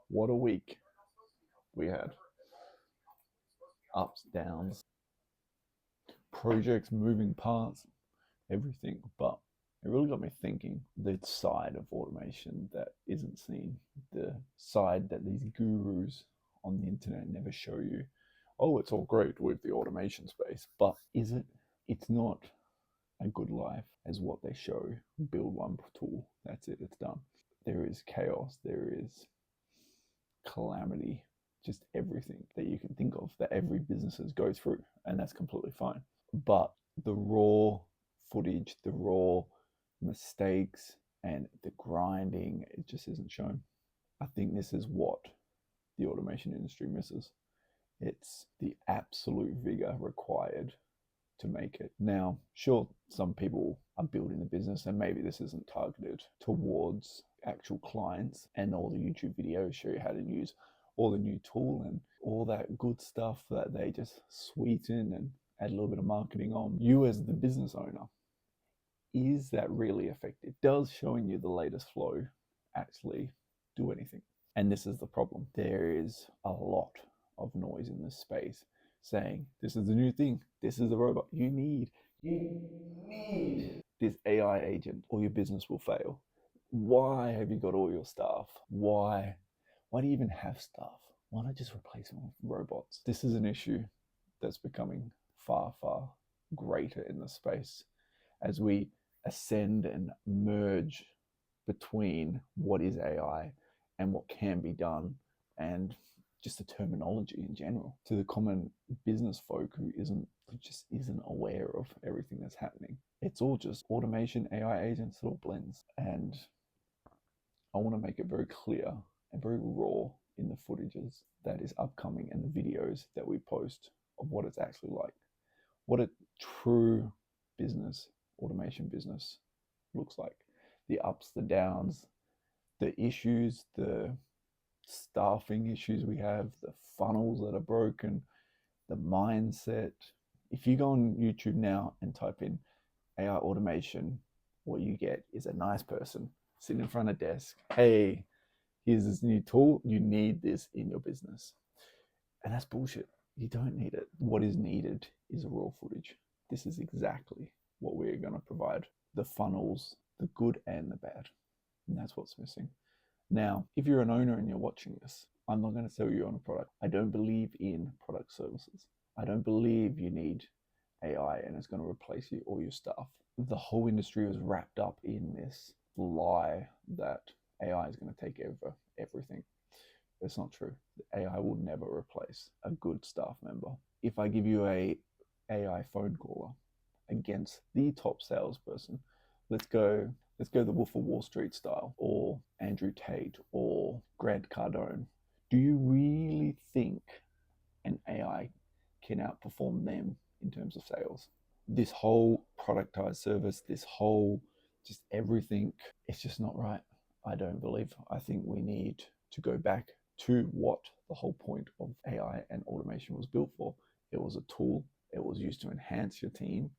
What a week we had. Ups, downs, projects, moving parts, everything. But it really got me thinking the side of automation that isn't seen, the side that these gurus on the internet never show you. Oh, it's all great with the automation space, but is it? It's not a good life as what they show. Build one tool, that's it, it's done. There is chaos, there is calamity, just everything that you can think of that every businesses go through, and that's completely fine. But the raw footage, the raw mistakes, and the grinding, it just isn't shown. I think this is what the automation industry misses. It's the absolute vigor required to make it. Now, sure, some people are building the business, and maybe this isn't targeted towards actual clients, and all the YouTube videos show you how to use all the new tool and all that good stuff that they just sweeten and add a little bit of marketing on. You as the business owner, is that really effective? Does showing you the latest flow actually do anything? And this is the problem. There is a lot of noise in this space saying this is the new thing, this is the robot you need this AI agent or your business will fail. Why have you got all your staff? Why do you even have staff? Why not just replace them with robots? This is an issue that's becoming far greater in the space as we ascend and merge between what is AI and what can be done, and just the terminology in general to the common business folk who just isn't aware of everything that's happening. It's all just automation, AI agents, it all blends. And I want to make it very clear and very raw in the footages that is upcoming and the videos that we post of what it's actually like, what a true business, automation business looks like. The ups, the downs, the issues, the staffing issues we have, the funnels that are broken, the mindset. If you go on YouTube now and type in AI automation, what you get is a nice person sitting in front of a desk. Hey, here's this new tool. You need this in your business. And that's bullshit. You don't need it. What is needed is a raw footage. This is exactly what we're going to provide. The funnels, the good and the bad. And that's what's missing. Now, if you're an owner and you're watching this, I'm not going to sell you on a product. I don't believe in product services. I don't believe you need AI and it's going to replace you or your staff. The whole industry was wrapped up in this lie that AI is going to take over everything. It's not true. AI will never replace a good staff member. If I give you a AI phone caller against the top salesperson, let's go the Wolf of Wall Street style, or Andrew Tate, or Grant Cardone. Do you really think an AI can outperform them in terms of sales? This whole productized service, this whole just everything, it's just not right. I don't believe. I think we need to go back to what the whole point of AI and automation was built for. It was a tool. It was used to enhance your team.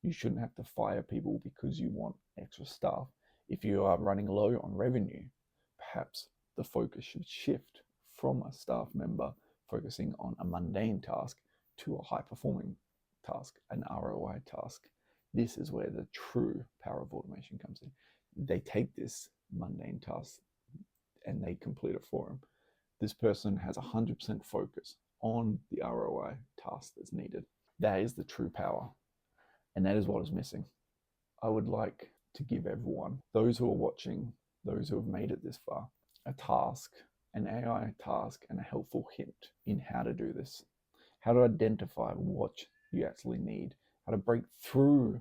You shouldn't have to fire people because you want extra staff. If you are running low on revenue, perhaps the focus should shift from a staff member focusing on a mundane task to a high-performing task, an ROI task. This is where the true power of automation comes in. They take this mundane task and they complete it for them. This person has 100% focus on the ROI task that's needed. That is the true power. And that is what is missing. I would like to give everyone, those who are watching, those who have made it this far, a task, an AI task, and a helpful hint in how to do this. How to identify what you actually need. How to break through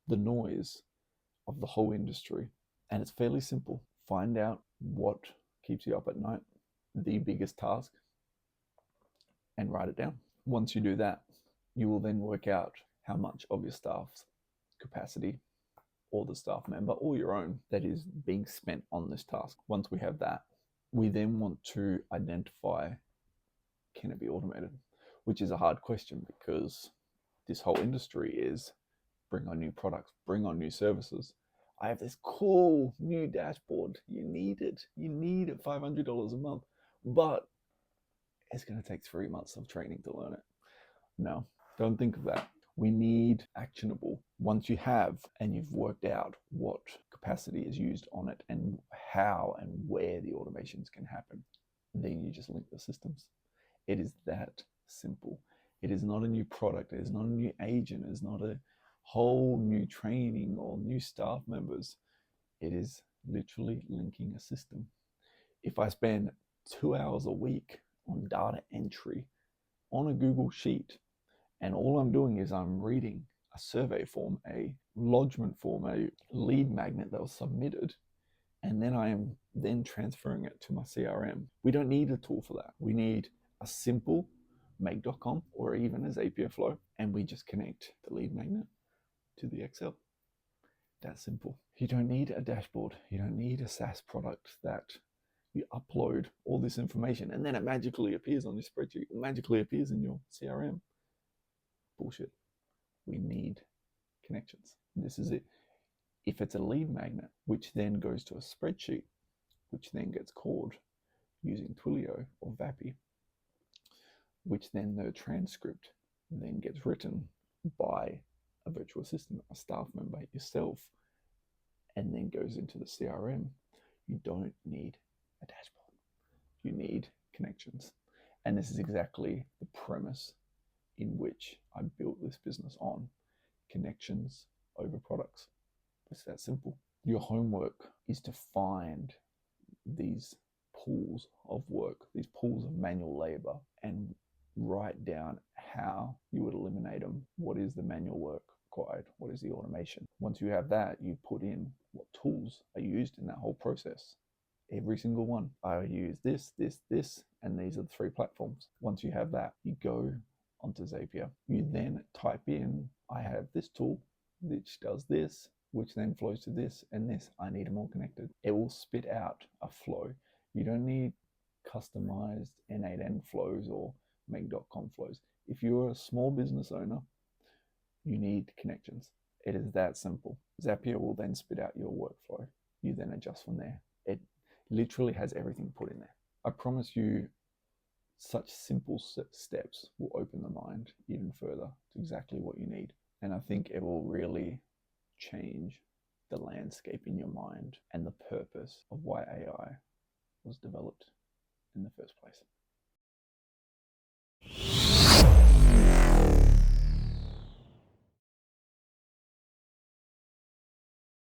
the noise of the whole industry. And it's fairly simple. Find out what keeps you up at night, the biggest task, and write it down. Once you do that, you will then work out how much of your staff's capacity or the staff member or your own that is being spent on this task. Once we have that, we then want to identify, can it be automated? Which is a hard question because this whole industry is bring on new products, bring on new services. I have this cool new dashboard. You need it. You need it $500 a month. but it's going to take 3 months of training to learn it. No, don't think of that. We need actionable. Once you have and you've worked out what capacity is used on it and how and where the automations can happen, then you just link the systems. It is that simple. It is not a new product. It is not a new agent. It is not a whole new training or new staff members. It is literally linking a system. If I spend 2 hours a week on data entry on a Google Sheet, and all I'm doing is I'm reading a survey form, a lodgement form, a lead magnet that was submitted, and then I am then transferring it to my CRM. We don't need a tool for that. We need a simple make.com or even a Zapier flow, and we just connect the lead magnet to the Excel. That simple. You don't need a dashboard. You don't need a SaaS product that you upload all this information and then it magically appears on your spreadsheet, it magically appears in your CRM. Bullshit. We need connections. This is it. If it's a lead magnet, which then goes to a spreadsheet, which then gets called using Twilio or Vappy, which then the transcript then gets written by a virtual assistant, a staff member, yourself, and then goes into the CRM, you don't need a dashboard. You need connections. And this is exactly the premise in which I built this business on. Connections over products. It's that simple. Your homework is to find these pools of work, these pools of manual labor, and write down how you would eliminate them. What is the manual work required? What is the automation? Once you have that, you put in what tools are used in that whole process. Every single one. I use this, and these are the 3 platforms. Once you have that, you go onto Zapier. You then type in, I have this tool, which does this, which then flows to this and this. I need them all connected. It will spit out a flow. You don't need customized N8N flows or make.com flows. If you're a small business owner, you need connections. It is that simple. Zapier will then spit out your workflow. You then adjust from there. It literally has everything put in there. I promise you, such simple steps will open the mind even further to exactly what you need. And I think it will really change the landscape in your mind and the purpose of why AI was developed in the first place.